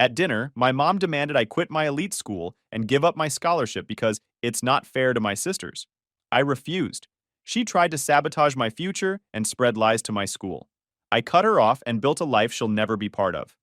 At dinner, my mom demanded I quit my elite school and give up my scholarship because it's not fair to my sisters. I refused. She tried to sabotage my future and spread lies to my school. I cut her off and built a life she'll never be part of.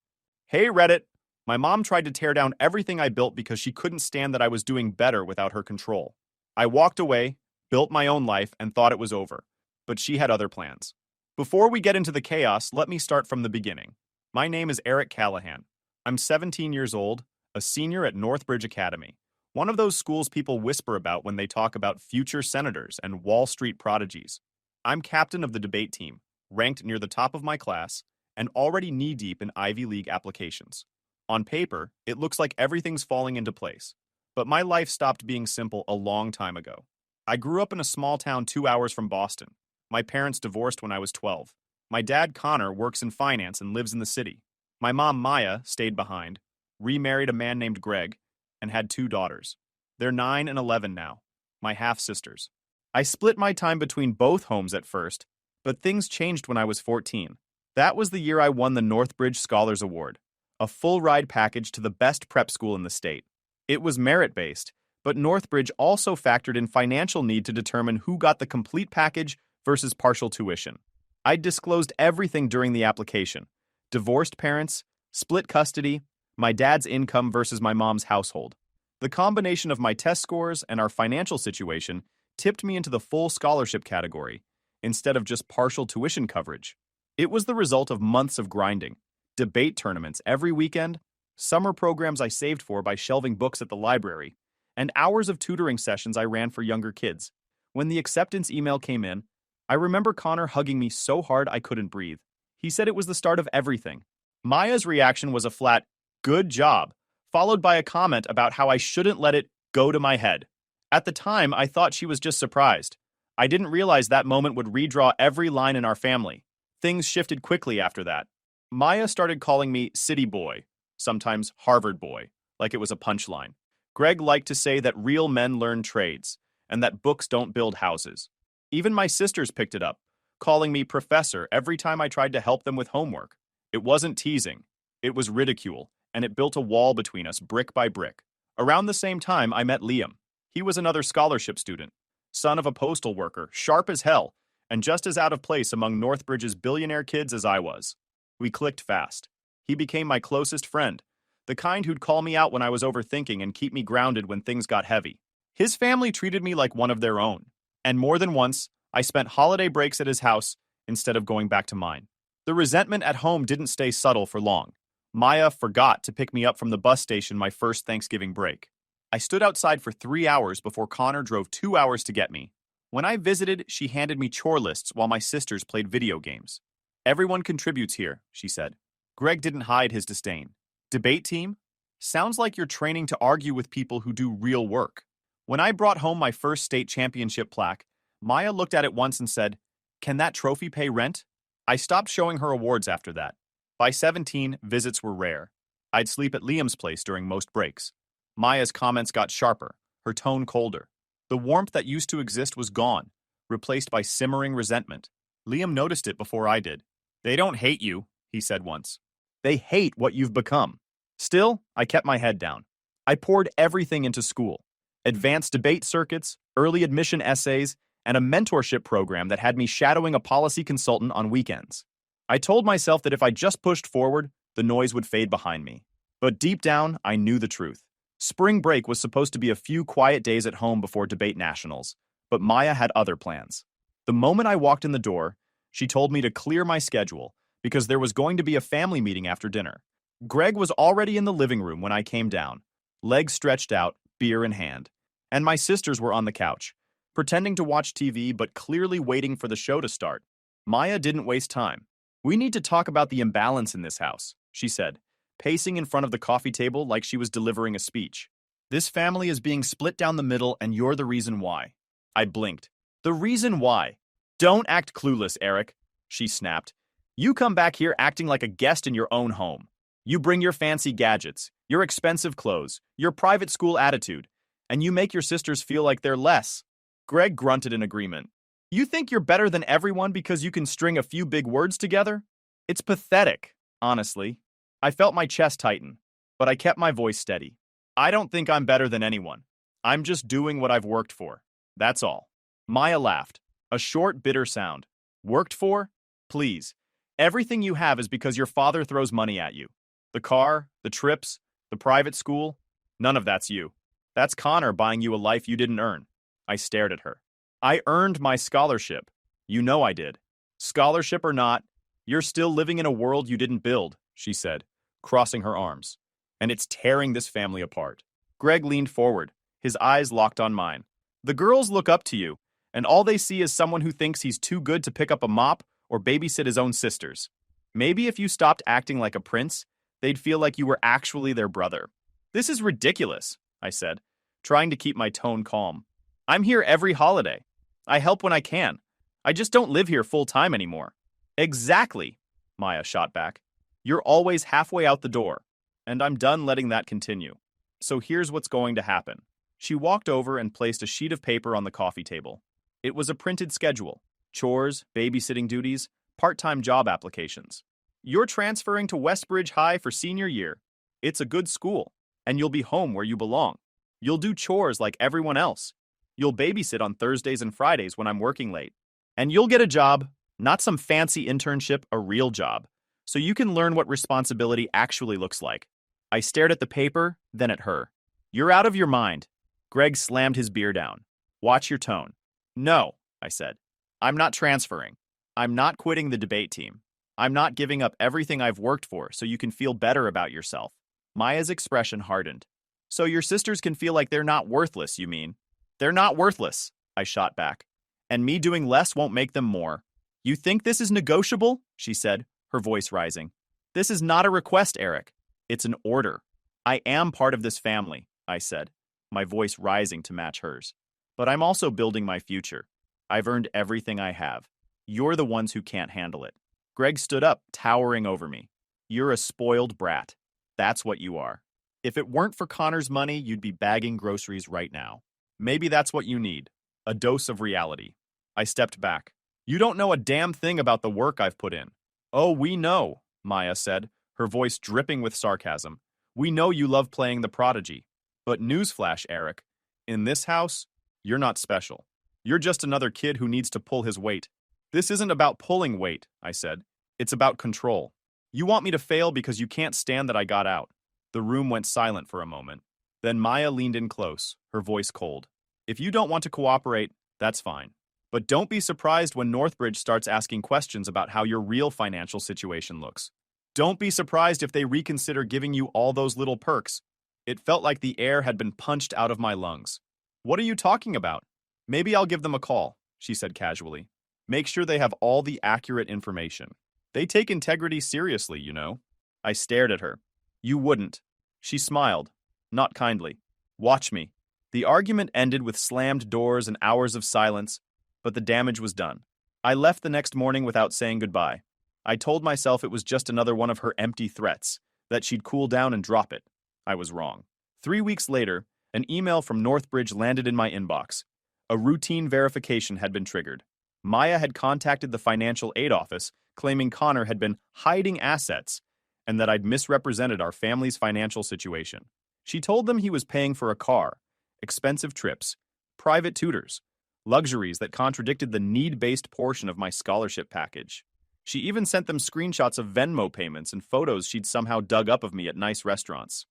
Hey, Reddit! My mom tried to tear down everything I built because she couldn't stand that I was doing better without her control. I walked away, built my own life, and thought it was over. But she had other plans. Before we get into the chaos, let me start from the beginning. My name is Eric Callahan. I'm 17 years old, a senior at Northbridge Academy, one of those schools people whisper about when they talk about future senators and Wall Street prodigies. I'm captain of the debate team, ranked near the top of my class, and already knee-deep in Ivy League applications. On paper, it looks like everything's falling into place. But my life stopped being simple a long time ago. I grew up in a small town 2 hours from Boston. My parents divorced when I was 12. My dad, Connor, works in finance and lives in the city. My mom, Maya, stayed behind, remarried a man named Greg, and had 2 daughters. They're 9 and 11 now, my half-sisters. I split my time between both homes at first, but things changed when I was 14. That was the year I won the Northbridge Scholars Award, a full-ride package to the best prep school in the state. It was merit-based, but Northbridge also factored in financial need to determine who got the complete package versus partial tuition. I disclosed everything during the application: divorced parents, split custody, my dad's income versus my mom's household. The combination of my test scores and our financial situation tipped me into the full scholarship category, instead of just partial tuition coverage. It was the result of months of grinding, debate tournaments every weekend, summer programs I saved for by shelving books at the library, and hours of tutoring sessions I ran for younger kids. When the acceptance email came in, I remember Connor hugging me so hard I couldn't breathe. He said it was the start of everything. Maya's reaction was a flat, "Good job," followed by a comment about how I shouldn't let it go to my head. At the time, I thought she was just surprised. I didn't realize that moment would redraw every line in our family. Things shifted quickly after that. Maya started calling me City Boy, sometimes Harvard Boy, like it was a punchline. Greg liked to say that real men learn trades, and that books don't build houses. Even my sisters picked it up, calling me Professor every time I tried to help them with homework. It wasn't teasing. It was ridicule, and it built a wall between us brick by brick. Around the same time, I met Liam. He was another scholarship student, son of a postal worker, sharp as hell, and just as out of place among Northbridge's billionaire kids as I was. We clicked fast. He became my closest friend, the kind who'd call me out when I was overthinking and keep me grounded when things got heavy. His family treated me like one of their own, and more than once, I spent holiday breaks at his house instead of going back to mine. The resentment at home didn't stay subtle for long. Maya forgot to pick me up from the bus station my first Thanksgiving break. I stood outside for 3 hours before Connor drove 2 hours to get me. When I visited, she handed me chore lists while my sisters played video games. "Everyone contributes here," she said. Greg didn't hide his disdain. "Debate team? Sounds like you're training to argue with people who do real work." When I brought home my first state championship plaque, Maya looked at it once and said, "Can that trophy pay rent?" I stopped showing her awards after that. By 17, visits were rare. I'd sleep at Liam's place during most breaks. Maya's comments got sharper, her tone colder. The warmth that used to exist was gone, replaced by simmering resentment. Liam noticed it before I did. "They don't hate you," he said once. "They hate what you've become." Still, I kept my head down. I poured everything into school: advanced debate circuits, early admission essays, and a mentorship program that had me shadowing a policy consultant on weekends. I told myself that if I just pushed forward, the noise would fade behind me. But deep down, I knew the truth. Spring break was supposed to be a few quiet days at home before debate nationals, but Maya had other plans. The moment I walked in the door, she told me to clear my schedule because there was going to be a family meeting after dinner. Greg was already in the living room when I came down, legs stretched out, beer in hand, and my sisters were on the couch, pretending to watch TV but clearly waiting for the show to start. Maya didn't waste time. "We need to talk about the imbalance in this house," she said, pacing in front of the coffee table like she was delivering a speech. "This family is being split down the middle, and you're the reason why." I blinked. "The reason why?" "Don't act clueless, Eric," she snapped. "You come back here acting like a guest in your own home. You bring your fancy gadgets, your expensive clothes, your private school attitude, and you make your sisters feel like they're less." Greg grunted in agreement. "You think you're better than everyone because you can string a few big words together? It's pathetic, honestly." I felt my chest tighten. but I kept my voice steady. I don't think I'm better than anyone. I'm just doing what I've worked for. That's all. Maya laughed. A short, bitter sound. Worked for? Please. Everything you have is because your father throws money at you. The car, the trips, the private school, none of that's you. That's Connor buying you a life you didn't earn. I stared at her. I earned my scholarship. You know I did. Scholarship or not, you're still living in a world you didn't build, she said, crossing her arms. And it's tearing this family apart. Greg leaned forward, his eyes locked on mine. The girls look up to you, and all they see is someone who thinks he's too good to pick up a mop or babysit his own sisters. Maybe if you stopped acting like a prince, they'd feel like you were actually their brother. This is ridiculous, I said, trying to keep my tone calm. I'm here every holiday. I help when I can. I just don't live here full-time anymore. Exactly, Maya shot back. You're always halfway out the door, and I'm done letting that continue. So here's what's going to happen. She walked over and placed a sheet of paper on the coffee table. It was a printed schedule. Chores, babysitting duties, part-time job applications. You're transferring to Westbridge High for senior year. It's a good school, and you'll be home where you belong. You'll do chores like everyone else. You'll babysit on Thursdays and Fridays when I'm working late. And you'll get a job, not some fancy internship, a real job, so you can learn what responsibility actually looks like. I stared at the paper, then at her. You're out of your mind. Greg slammed his beer down. Watch your tone. No, I said. I'm not transferring. I'm not quitting the debate team. I'm not giving up everything I've worked for so you can feel better about yourself. Maya's expression hardened. So your sisters can feel like they're not worthless, you mean? They're not worthless, I shot back. And me doing less won't make them more. You think this is negotiable? She said, her voice rising. This is not a request, Eric. It's an order. I am part of this family, I said, my voice rising to match hers. But I'm also building my future. I've earned everything I have. You're the ones who can't handle it. Greg stood up, towering over me. You're a spoiled brat. That's what you are. If it weren't for Connor's money, you'd be bagging groceries right now. Maybe that's what you need. A dose of reality. I stepped back. You don't know a damn thing about the work I've put in. Oh, we know, Maya said, her voice dripping with sarcasm. We know you love playing the prodigy. But newsflash, Eric, in this house, you're not special. You're just another kid who needs to pull his weight. This isn't about pulling weight, I said. It's about control. You want me to fail because you can't stand that I got out. The room went silent for a moment. Then Maya leaned in close, her voice cold. If you don't want to cooperate, that's fine. But don't be surprised when Northbridge starts asking questions about how your real financial situation looks. Don't be surprised if they reconsider giving you all those little perks. It felt like the air had been punched out of my lungs. What are you talking about? Maybe I'll give them a call, she said casually. Make sure they have all the accurate information. They take integrity seriously, you know. I stared at her. You wouldn't. She smiled, not kindly. Watch me. The argument ended with slammed doors and hours of silence, but the damage was done. I left the next morning without saying goodbye. I told myself it was just another one of her empty threats, that she'd cool down and drop it. I was wrong. 3 weeks later, an email from Northbridge landed in my inbox. A routine verification had been triggered. Maya had contacted the financial aid office, claiming Connor had been hiding assets and that I'd misrepresented our family's financial situation. She told them he was paying for a car, expensive trips, private tutors, luxuries that contradicted the need-based portion of my scholarship package. She even sent them screenshots of Venmo payments and photos she'd somehow dug up of me at nice restaurants.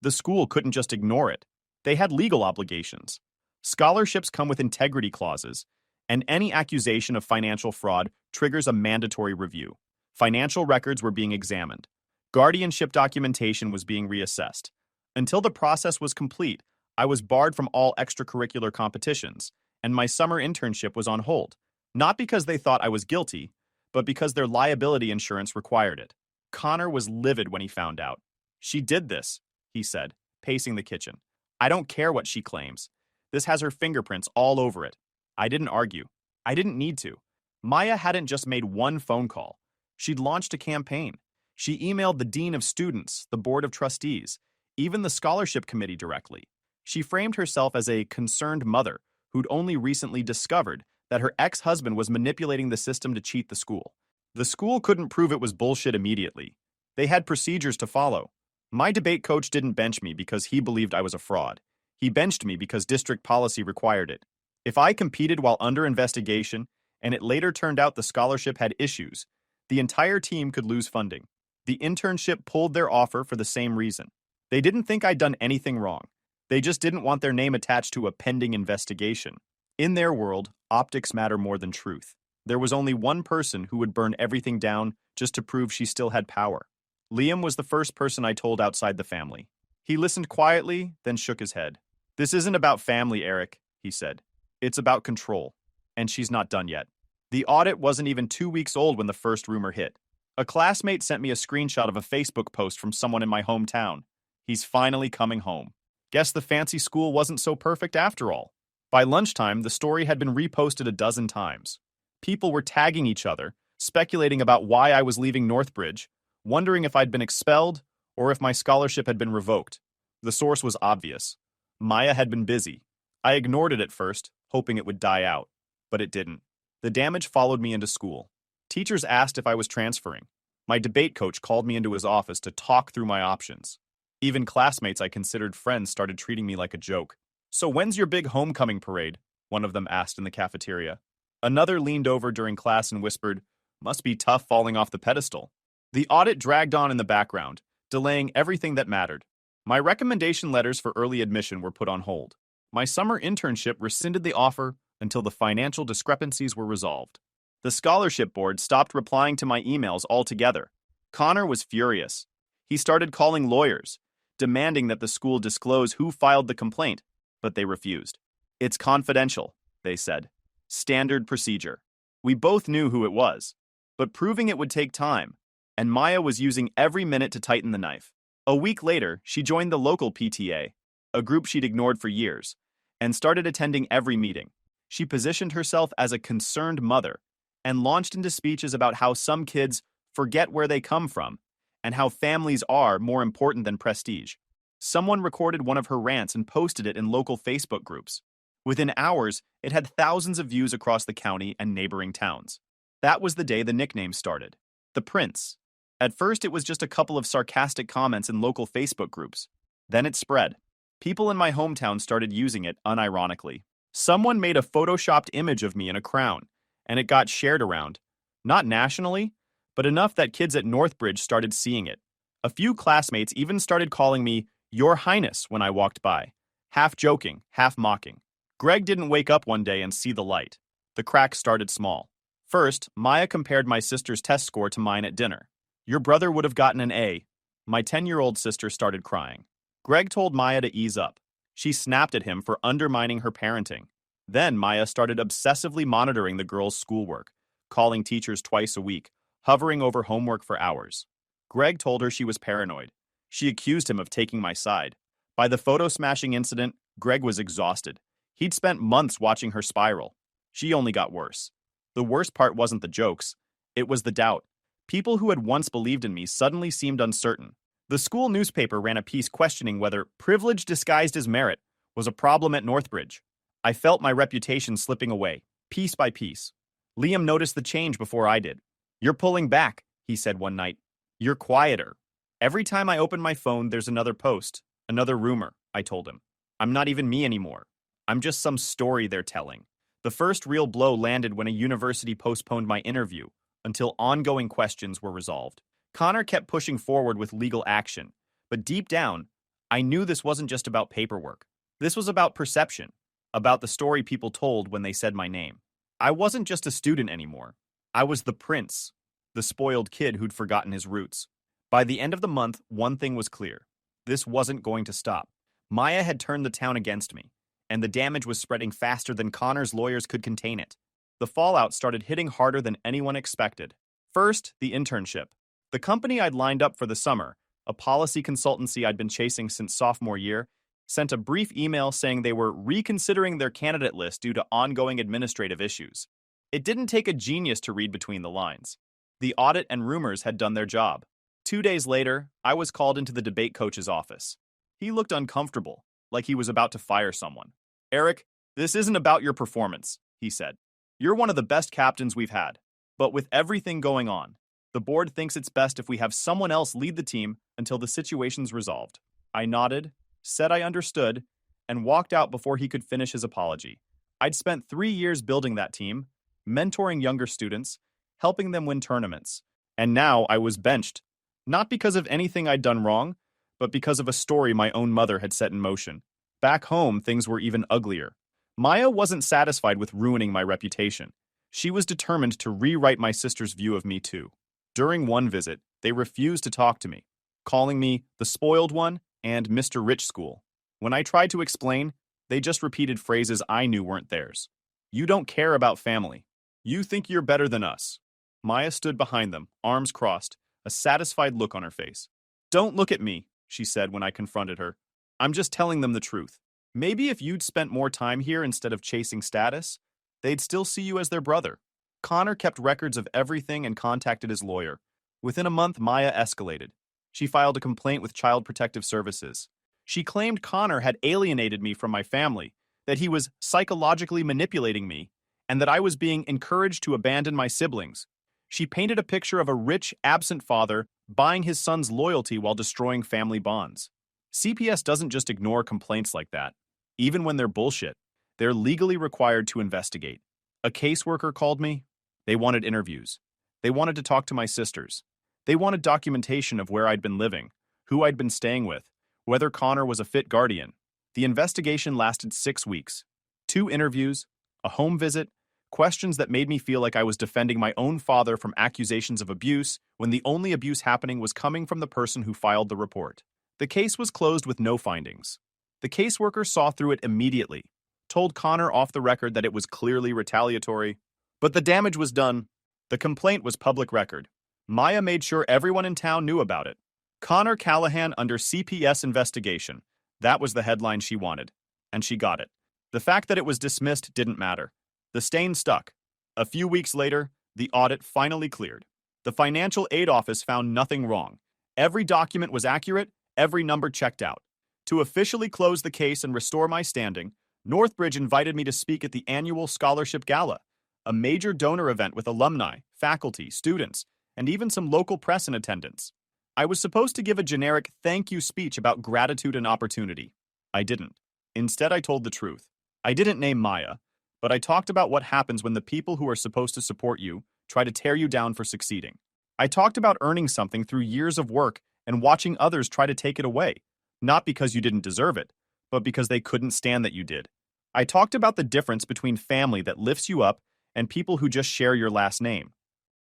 The school couldn't just ignore it. They had legal obligations. Scholarships come with integrity clauses, and any accusation of financial fraud triggers a mandatory review. Financial records were being examined. Guardianship documentation was being reassessed. Until the process was complete, I was barred from all extracurricular competitions, and my summer internship was on hold, not because they thought I was guilty, but because their liability insurance required it. Connor was livid when he found out. She did this, he said, pacing the kitchen. I don't care what she claims. This has her fingerprints all over it. I didn't argue. I didn't need to. Maya hadn't just made one phone call. She'd launched a campaign. She emailed the dean of students, the board of trustees, even the scholarship committee directly. She framed herself as a concerned mother who'd only recently discovered that her ex-husband was manipulating the system to cheat the school. The school couldn't prove it was bullshit immediately. They had procedures to follow. My debate coach didn't bench me because he believed I was a fraud. He benched me because district policy required it. If I competed while under investigation, and it later turned out the scholarship had issues, the entire team could lose funding. The internship pulled their offer for the same reason. They didn't think I'd done anything wrong. They just didn't want their name attached to a pending investigation. In their world, optics matter more than truth. There was only one person who would burn everything down just to prove she still had power. Liam was the first person I told outside the family. He listened quietly, then shook his head. "This isn't about family, Eric," he said. "It's about control. And she's not done yet." The audit wasn't even 2 weeks old when the first rumor hit. A classmate sent me a screenshot of a Facebook post from someone in my hometown. "He's finally coming home." Guess the fancy school wasn't so perfect after all. By lunchtime, the story had been reposted a dozen times. People were tagging each other, speculating about why I was leaving Northbridge, wondering if I'd been expelled or if my scholarship had been revoked. The source was obvious. Maya had been busy. I ignored it at first, hoping it would die out. But it didn't. The damage followed me into school. Teachers asked if I was transferring. My debate coach called me into his office to talk through my options. Even classmates I considered friends started treating me like a joke. "So when's your big homecoming parade?" one of them asked in the cafeteria. Another leaned over during class and whispered, "Must be tough falling off the pedestal." The audit dragged on in the background, delaying everything that mattered. My recommendation letters for early admission were put on hold. My summer internship rescinded the offer until the financial discrepancies were resolved. The scholarship board stopped replying to my emails altogether. Connor was furious. He started calling lawyers, demanding that the school disclose who filed the complaint, but they refused. "It's confidential," they said. "Standard procedure." We both knew who it was, but proving it would take time, and Maya was using every minute to tighten the knife. A week later, she joined the local PTA, a group she'd ignored for years, and started attending every meeting. She positioned herself as a concerned mother and launched into speeches about how some kids forget where they come from and how families are more important than prestige. Someone recorded one of her rants and posted it in local Facebook groups. Within hours, it had thousands of views across the county and neighboring towns. That was the day the nickname started. The Prince. At first, it was just a couple of sarcastic comments in local Facebook groups. Then it spread. People in my hometown started using it unironically. Someone made a photoshopped image of me in a crown, and it got shared around. Not nationally, but enough that kids at Northbridge started seeing it. A few classmates even started calling me "Your Highness" when I walked by, half joking, half mocking. Greg didn't wake up one day and see the light. The crack started small. First, Maya compared my sister's test score to mine at dinner. "Your brother would have gotten an A." My 10-year-old sister started crying. Greg told Maya to ease up. She snapped at him for undermining her parenting. Then Maya started obsessively monitoring the girls' schoolwork, calling teachers twice a week, hovering over homework for hours. Greg told her she was paranoid. She accused him of taking my side. By the photo-smashing incident, Greg was exhausted. He'd spent months watching her spiral. She only got worse. The worst part wasn't the jokes. It was the doubt. People who had once believed in me suddenly seemed uncertain. The school newspaper ran a piece questioning whether privilege disguised as merit was a problem at Northbridge. I felt my reputation slipping away, piece by piece. Liam noticed the change before I did. "You're pulling back," he said one night. "You're quieter." "Every time I open my phone, there's another post, another rumor," I told him. "I'm not even me anymore. I'm just some story they're telling." The first real blow landed when a university postponed my interview until ongoing questions were resolved. Connor kept pushing forward with legal action, but deep down, I knew this wasn't just about paperwork. This was about perception, about the story people told when they said my name. I wasn't just a student anymore. I was the prince, the spoiled kid who'd forgotten his roots. By the end of the month, one thing was clear. This wasn't going to stop. Maya had turned the town against me, and the damage was spreading faster than Connor's lawyers could contain it. The fallout started hitting harder than anyone expected. First, the internship. The company I'd lined up for the summer, a policy consultancy I'd been chasing since sophomore year, sent a brief email saying they were reconsidering their candidate list due to ongoing administrative issues. It didn't take a genius to read between the lines. The audit and rumors had done their job. 2 days later, I was called into the debate coach's office. He looked uncomfortable, like he was about to fire someone. "Eric, this isn't about your performance," he said. "You're one of the best captains we've had. But with everything going on, The board thinks it's best if we have someone else lead the team until the situation's resolved. I nodded, said I understood, and walked out before he could finish his apology. I'd spent 3 years building that team, mentoring younger students, helping them win tournaments. And now I was benched, not because of anything I'd done wrong, but because of a story my own mother had set in motion. Back home, things were even uglier. Maya wasn't satisfied with ruining my reputation. She was determined to rewrite my sister's view of me too. During one visit, they refused to talk to me, calling me the spoiled one and Mr. Rich School. When I tried to explain, they just repeated phrases I knew weren't theirs. You don't care about family. You think you're better than us. Maya stood behind them, arms crossed, a satisfied look on her face. Don't look at me, she said when I confronted her. I'm just telling them the truth. Maybe if you'd spent more time here instead of chasing status, they'd still see you as their brother. Connor kept records of everything and contacted his lawyer. Within a month, Maya escalated. She filed a complaint with Child Protective Services. She claimed Connor had alienated me from my family, that he was psychologically manipulating me, and that I was being encouraged to abandon my siblings. She painted a picture of a rich, absent father buying his son's loyalty while destroying family bonds. CPS doesn't just ignore complaints like that. Even when they're bullshit, they're legally required to investigate. A caseworker called me. They wanted interviews. They wanted to talk to my sisters. They wanted documentation of where I'd been living, who I'd been staying with, whether Connor was a fit guardian. The investigation lasted 6 weeks. 2 interviews, a home visit, questions that made me feel like I was defending my own father from accusations of abuse when the only abuse happening was coming from the person who filed the report. The case was closed with no findings. The caseworker saw through it immediately, told Connor off the record that it was clearly retaliatory, but the damage was done. The complaint was public record. Maya made sure everyone in town knew about it. Connor Callahan under CPS investigation. That was the headline she wanted, and she got it. The fact that it was dismissed didn't matter. The stain stuck. A few weeks later, the audit finally cleared. The financial aid office found nothing wrong. Every document was accurate, every number checked out. To officially close the case and restore my standing, Northbridge invited me to speak at the annual Scholarship Gala, a major donor event with alumni, faculty, students, and even some local press in attendance. I was supposed to give a generic thank you speech about gratitude and opportunity. I didn't. Instead, I told the truth. I didn't name Maya, but I talked about what happens when the people who are supposed to support you try to tear you down for succeeding. I talked about earning something through years of work and watching others try to take it away, not because you didn't deserve it, but because they couldn't stand that you did. I talked about the difference between family that lifts you up and people who just share your last name.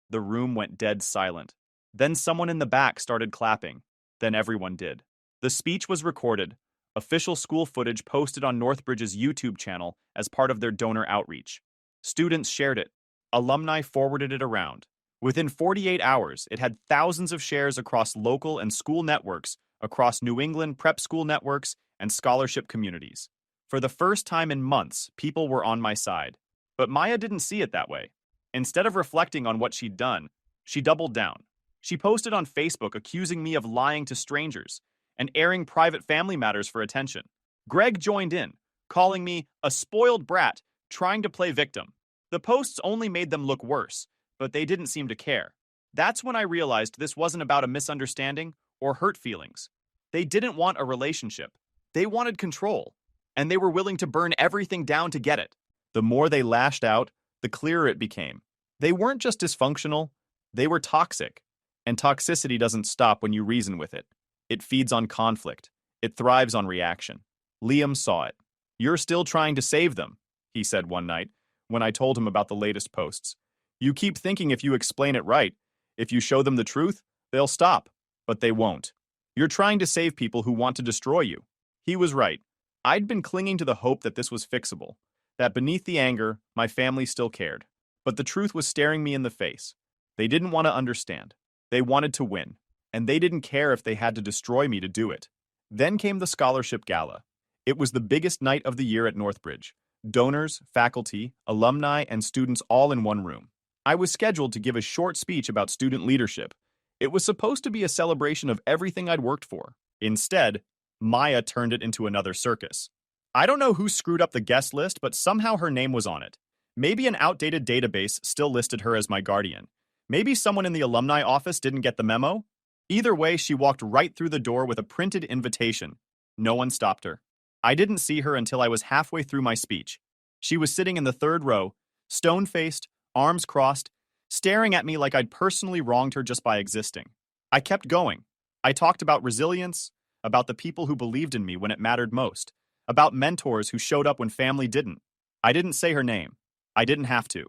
The room went dead silent. Then someone in the back started clapping. Then everyone did. The speech was recorded. Official school footage posted on Northbridge's YouTube channel as part of their donor outreach. Students shared it. Alumni forwarded it around. Within 48 hours, it had thousands of shares across local and school networks, across New England prep school networks, and scholarship communities. For the first time in months, people were on my side. But Maya didn't see it that way. Instead of reflecting on what she'd done, she doubled down. She posted on Facebook accusing me of lying to strangers and airing private family matters for attention. Greg joined in, calling me a spoiled brat trying to play victim. The posts only made them look worse, but they didn't seem to care. That's when I realized this wasn't about a misunderstanding or hurt feelings. They didn't want a relationship. They wanted control, and they were willing to burn everything down to get it. The more they lashed out, the clearer it became. They weren't just dysfunctional, they were toxic. And toxicity doesn't stop when you reason with it. It feeds on conflict. It thrives on reaction. Liam saw it. "You're still trying to save them," he said one night when I told him about the latest posts. "You keep thinking if you explain it right, if you show them the truth, they'll stop. But they won't. You're trying to save people who want to destroy you." He was right. I'd been clinging to the hope that this was fixable, that beneath the anger, my family still cared. But the truth was staring me in the face. They didn't want to understand. They wanted to win, and they didn't care if they had to destroy me to do it. Then came the Scholarship Gala. It was the biggest night of the year at Northbridge. Donors, faculty, alumni, and students all in one room. I was scheduled to give a short speech about student leadership. It was supposed to be a celebration of everything I'd worked for. Instead, Maya turned it into another circus. I don't know who screwed up the guest list, but somehow her name was on it. Maybe an outdated database still listed her as my guardian. Maybe someone in the alumni office didn't get the memo? Either way, she walked right through the door with a printed invitation. No one stopped her. I didn't see her until I was halfway through my speech. She was sitting in the third row, stone-faced, arms crossed, staring at me like I'd personally wronged her just by existing. I kept going. I talked about resilience, about the people who believed in me when it mattered most, about mentors who showed up when family didn't. I didn't say her name. I didn't have to.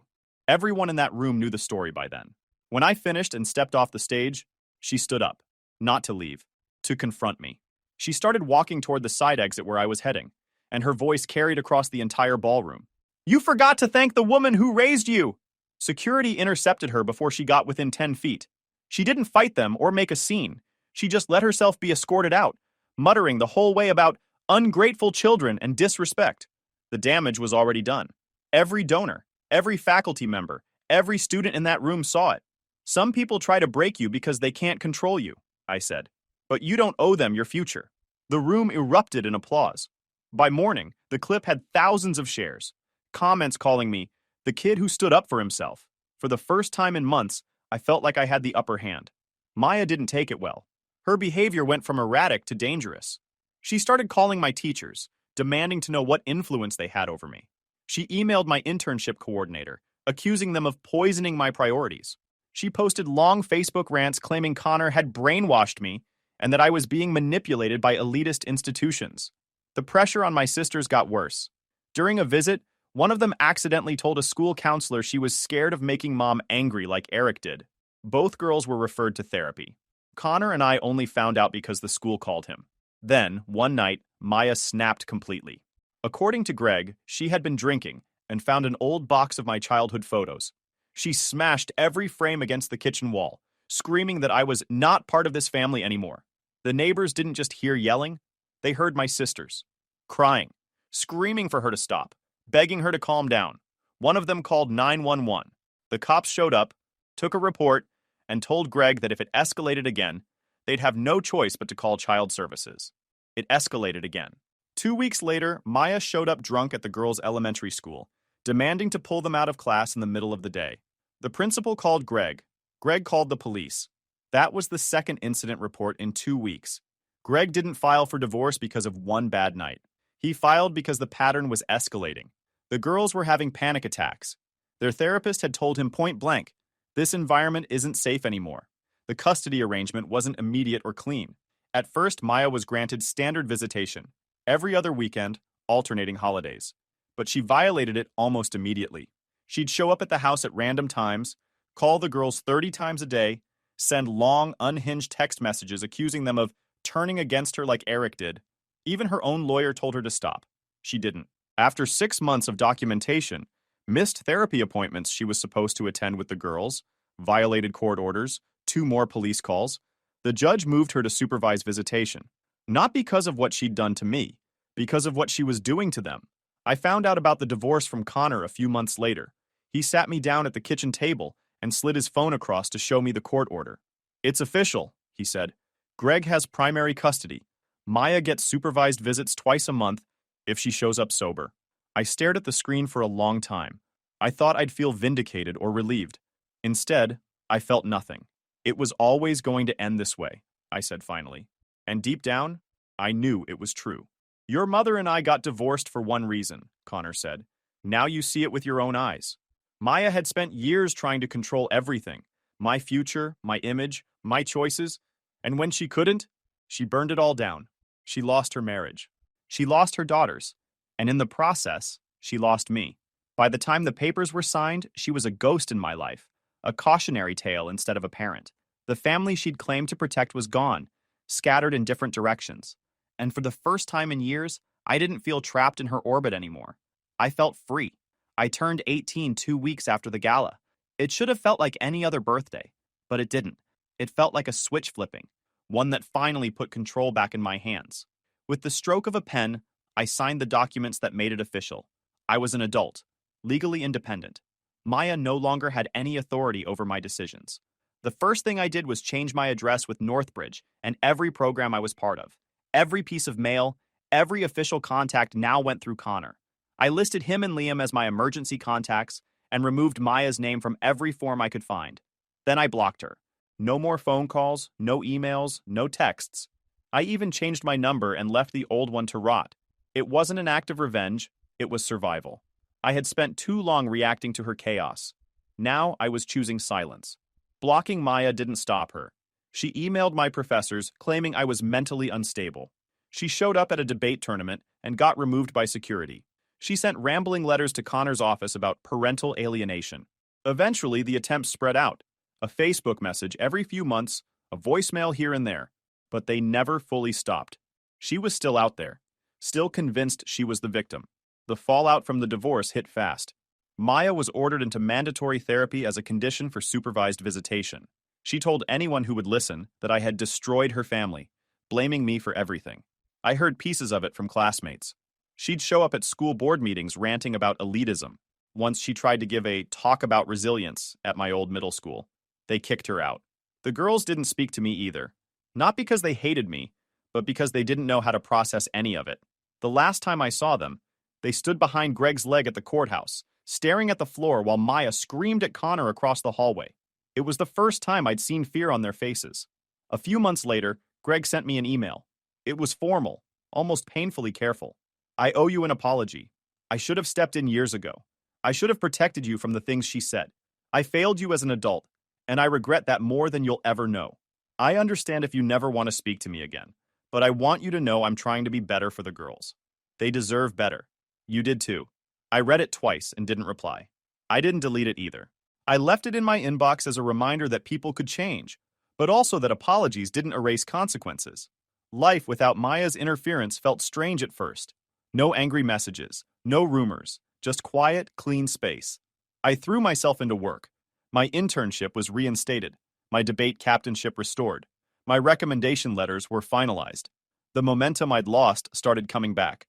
Everyone in that room knew the story by then. When I finished and stepped off the stage, she stood up, not to leave, to confront me. She started walking toward the side exit where I was heading, and her voice carried across the entire ballroom. "You forgot to thank the woman who raised you!" Security intercepted her before she got within 10 feet. She didn't fight them or make a scene. She just let herself be escorted out, muttering the whole way about ungrateful children and disrespect. The damage was already done. Every donor, every faculty member, every student in that room saw it. "Some people try to break you because they can't control you," I said. "But you don't owe them your future." The room erupted in applause. By morning, the clip had thousands of shares, comments calling me the kid who stood up for himself. For the first time in months, I felt like I had the upper hand. Maya didn't take it well. Her behavior went from erratic to dangerous. She started calling my teachers, demanding to know what influence they had over me. She emailed my internship coordinator, accusing them of poisoning my priorities. She posted long Facebook rants claiming Connor had brainwashed me and that I was being manipulated by elitist institutions. The pressure on my sisters got worse. During a visit, one of them accidentally told a school counselor she was scared of making mom angry like Eric did. Both girls were referred to therapy. Connor and I only found out because the school called him. Then, one night, Maya snapped completely. According to Greg, she had been drinking and found an old box of my childhood photos. She smashed every frame against the kitchen wall, screaming that I was not part of this family anymore. The neighbors didn't just hear yelling, they heard my sisters, crying, screaming for her to stop, begging her to calm down. One of them called 911. The cops showed up, took a report, and told Greg that if it escalated again, they'd have no choice but to call child services. It escalated again. 2 weeks later, Maya showed up drunk at the girls' elementary school, demanding to pull them out of class in the middle of the day. The principal called Greg. Greg called the police. That was the second incident report in 2 weeks. Greg didn't file for divorce because of one bad night. He filed because the pattern was escalating. The girls were having panic attacks. Their therapist had told him point blank, "This environment isn't safe anymore." The custody arrangement wasn't immediate or clean. At first, Maya was granted standard visitation, every other weekend, alternating holidays. But she violated it almost immediately. She'd show up at the house at random times, call the girls 30 times a day, send long, unhinged text messages accusing them of turning against her like Eric did. Even her own lawyer told her to stop. She didn't. After 6 months of documentation, missed therapy appointments she was supposed to attend with the girls, violated court orders, 2 more police calls, the judge moved her to supervise visitation. Not because of what she'd done to me, because of what she was doing to them. I found out about the divorce from Connor a few months later. He sat me down at the kitchen table and slid his phone across to show me the court order. "It's official," he said. "Greg has primary custody. Maya gets supervised visits twice a month if she shows up sober." I stared at the screen for a long time. I thought I'd feel vindicated or relieved. Instead, I felt nothing. "It was always going to end this way," I said finally. And deep down, I knew it was true. "Your mother and I got divorced for one reason," Connor said. "Now you see it with your own eyes." Maya had spent years trying to control everything. My future, my image, my choices. And when she couldn't, she burned it all down. She lost her marriage. She lost her daughters. And in the process, she lost me. By the time the papers were signed, she was a ghost in my life. A cautionary tale instead of a parent. The family she'd claimed to protect was gone, scattered in different directions. And for the first time in years, I didn't feel trapped in her orbit anymore. I felt free. I turned 18 2 weeks after the gala. It should have felt like any other birthday, but it didn't. It felt like a switch flipping, one that finally put control back in my hands. With the stroke of a pen, I signed the documents that made it official. I was an adult, legally independent. Maya no longer had any authority over my decisions. The first thing I did was change my address with Northbridge and every program I was part of. Every piece of mail, every official contact now went through Connor. I listed him and Liam as my emergency contacts and removed Maya's name from every form I could find. Then I blocked her. No more phone calls, no emails, no texts. I even changed my number and left the old one to rot. It wasn't an act of revenge, it was survival. I had spent too long reacting to her chaos. Now I was choosing silence. Blocking Maya didn't stop her. She emailed my professors claiming I was mentally unstable. She showed up at a debate tournament and got removed by security. She sent rambling letters to Connor's office about parental alienation. Eventually, the attempt spread out. A Facebook message every few months, a voicemail here and there. But they never fully stopped. She was still out there, still convinced she was the victim. The fallout from the divorce hit fast. Maya was ordered into mandatory therapy as a condition for supervised visitation. She told anyone who would listen that I had destroyed her family, blaming me for everything. I heard pieces of it from classmates. She'd show up at school board meetings ranting about elitism. Once she tried to give a talk about resilience at my old middle school. They kicked her out. The girls didn't speak to me either. Not because they hated me, but because they didn't know how to process any of it. The last time I saw them, they stood behind Greg's leg at the courthouse, staring at the floor while Maya screamed at Connor across the hallway. It was the first time I'd seen fear on their faces. A few months later, Greg sent me an email. It was formal, almost painfully careful. I owe you an apology. I should have stepped in years ago. I should have protected you from the things she said. I failed you as an adult, and I regret that more than you'll ever know. I understand if you never want to speak to me again, but I want you to know I'm trying to be better for the girls. They deserve better. You did too. I read it twice and didn't reply. I didn't delete it either. I left it in my inbox as a reminder that people could change, but also that apologies didn't erase consequences. Life without Maya's interference felt strange at first. No angry messages, no rumors, just quiet, clean space. I threw myself into work. My internship was reinstated. My debate captainship restored. My recommendation letters were finalized. The momentum I'd lost started coming back.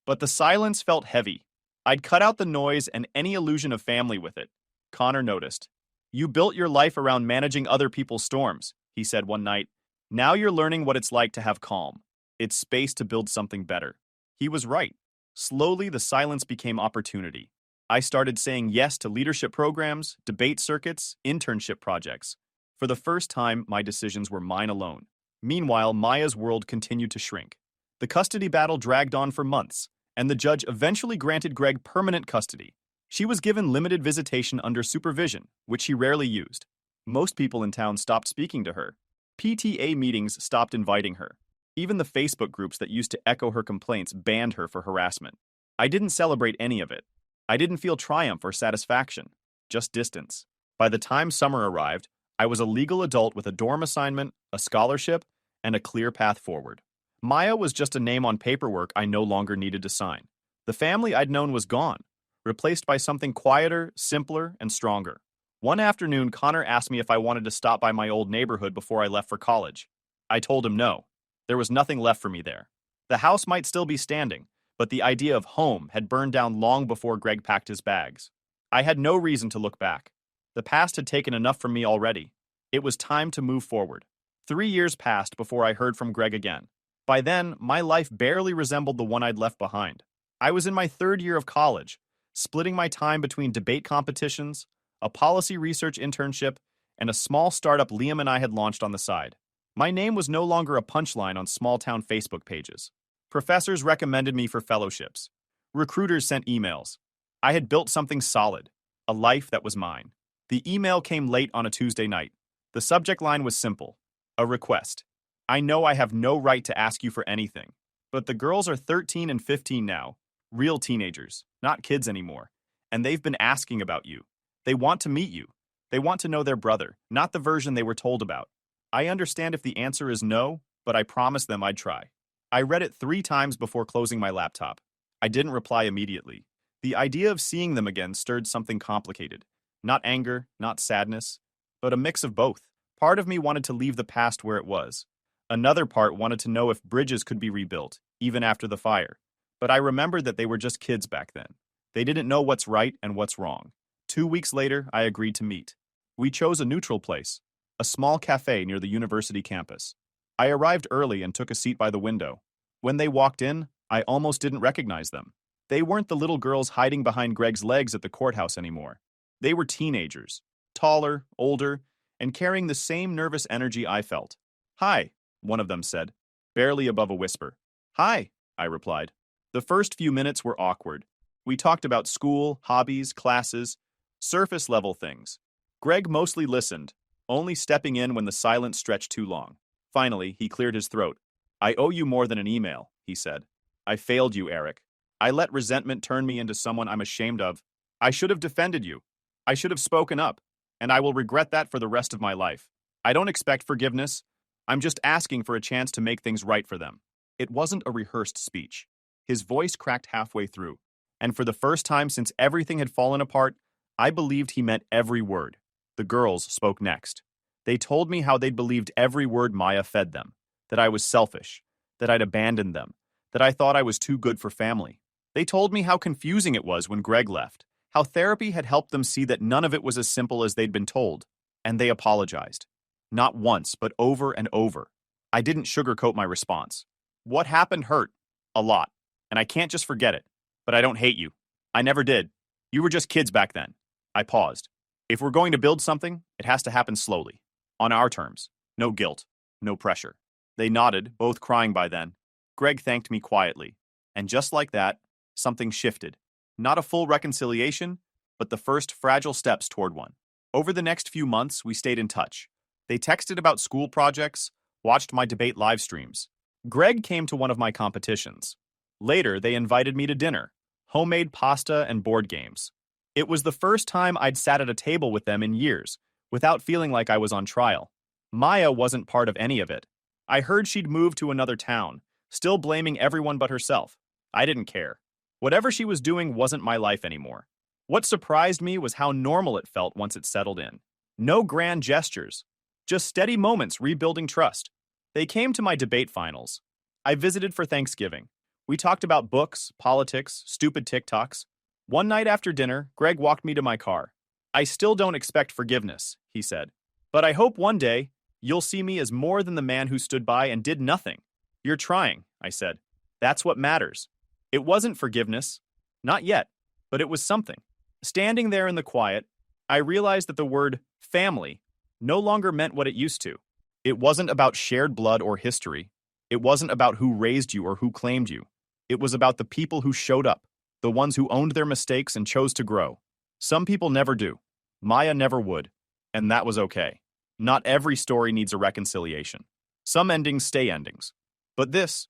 But the silence felt heavy. I'd cut out the noise and any illusion of family with it. Connor noticed. You built your life around managing other people's storms, he said one night. Now you're learning what it's like to have calm. It's space to build something better. He was right. Slowly, the silence became opportunity. I started saying yes to leadership programs, debate circuits, internship projects. For the first time, my decisions were mine alone. Meanwhile, Maya's world continued to shrink. The custody battle dragged on for months, and the judge eventually granted Greg permanent custody. She was given limited visitation under supervision, which she rarely used. Most people in town stopped speaking to her. PTA meetings stopped inviting her. Even the Facebook groups that used to echo her complaints banned her for harassment. I didn't celebrate any of it. I didn't feel triumph or satisfaction, just distance. By the time summer arrived, I was a legal adult with a dorm assignment, a scholarship, and a clear path forward. Maya was just a name on paperwork I no longer needed to sign. The family I'd known was gone, replaced by something quieter, simpler, and stronger. One afternoon, Connor asked me if I wanted to stop by my old neighborhood before I left for college. I told him no. There was nothing left for me there. The house might still be standing, but the idea of home had burned down long before Greg packed his bags. I had no reason to look back. The past had taken enough from me already. It was time to move forward. 3 years passed before I heard from Greg again. By then, my life barely resembled the one I'd left behind. I was in my 3rd year of college, splitting my time between debate competitions, a policy research internship, and a small startup Liam and I had launched on the side. My name was no longer a punchline on small-town Facebook pages. Professors recommended me for fellowships. Recruiters sent emails. I had built something solid, a life that was mine. The email came late on a Tuesday night. The subject line was simple, a request. I know I have no right to ask you for anything, but the girls are 13 and 15 now, real teenagers, not kids anymore, and they've been asking about you. They want to meet you. They want to know their brother, not the version they were told about. I understand if the answer is no, but I promised them I'd try. I read it 3 times before closing my laptop. I didn't reply immediately. The idea of seeing them again stirred something complicated. Not anger, not sadness, but a mix of both. Part of me wanted to leave the past where it was. Another part wanted to know if bridges could be rebuilt, even after the fire. But I remembered that they were just kids back then. They didn't know what's right and what's wrong. 2 weeks later, I agreed to meet. We chose a neutral place, a small cafe near the university campus. I arrived early and took a seat by the window. When they walked in, I almost didn't recognize them. They weren't the little girls hiding behind Greg's legs at the courthouse anymore. They were teenagers, taller, older, and carrying the same nervous energy I felt. "Hi," one of them said, barely above a whisper. "Hi," I replied. The first few minutes were awkward. We talked about school, hobbies, classes, surface-level things. Greg mostly listened, only stepping in when the silence stretched too long. Finally, he cleared his throat. "I owe you more than an email," he said. "I failed you, Eric. I let resentment turn me into someone I'm ashamed of. I should have defended you. I should have spoken up, and I will regret that for the rest of my life. I don't expect forgiveness. I'm just asking for a chance to make things right for them." It wasn't a rehearsed speech. His voice cracked halfway through, and for the first time since everything had fallen apart, I believed he meant every word. The girls spoke next. They told me how they'd believed every word Maya fed them, that I was selfish, that I'd abandoned them, that I thought I was too good for family. They told me how confusing it was when Greg left, how therapy had helped them see that none of it was as simple as they'd been told, and they apologized. Not once, but over and over. I didn't sugarcoat my response. What happened hurt. A lot. And I can't just forget it. But I don't hate you. I never did. You were just kids back then. I paused. If we're going to build something, it has to happen slowly. On our terms. No guilt. No pressure. They nodded, both crying by then. Greg thanked me quietly. And just like that, something shifted. Not a full reconciliation, but the first fragile steps toward one. Over the next few months, we stayed in touch. They texted about school projects, watched my debate live streams. Greg came to one of my competitions. Later, they invited me to dinner, homemade pasta and board games. It was the first time I'd sat at a table with them in years, without feeling like I was on trial. Maya wasn't part of any of it. I heard she'd moved to another town, still blaming everyone but herself. I didn't care. Whatever she was doing wasn't my life anymore. What surprised me was how normal it felt once it settled in. No grand gestures, just steady moments rebuilding trust. They came to my debate finals. I visited for Thanksgiving. We talked about books, politics, stupid TikToks. One night after dinner, Greg walked me to my car. "I still don't expect forgiveness," he said. "But I hope one day you'll see me as more than the man who stood by and did nothing." "You're trying," I said. "That's what matters." It wasn't forgiveness. Not yet. But it was something. Standing there in the quiet, I realized that the word family no longer meant what it used to. It wasn't about shared blood or history. It wasn't about who raised you or who claimed you. It was about the people who showed up, the ones who owned their mistakes and chose to grow. Some people never do. Maya never would. And that was okay. Not every story needs a reconciliation. Some endings stay endings. But this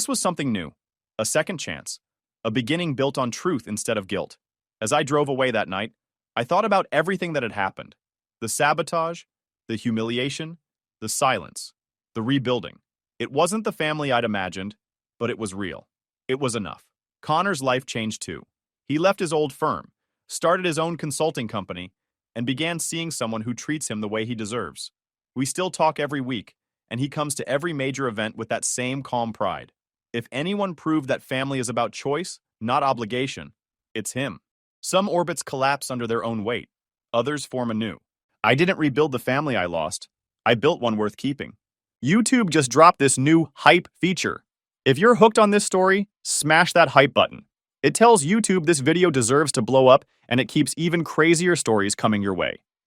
was something new. A second chance. A beginning built on truth instead of guilt. As I drove away that night, I thought about everything that had happened. The sabotage, the humiliation, the silence, the rebuilding. It wasn't the family I'd imagined, but it was real. It was enough. Connor's life changed too. He left his old firm, started his own consulting company, and began seeing someone who treats him the way he deserves. We still talk every week, and he comes to every major event with that same calm pride. If anyone proved that family is about choice, not obligation, it's him. Some orbits collapse under their own weight. Others form anew. I didn't rebuild the family I lost. I built one worth keeping. YouTube just dropped this new hype feature. If you're hooked on this story, smash that hype button. It tells YouTube this video deserves to blow up, and it keeps even crazier stories coming your way.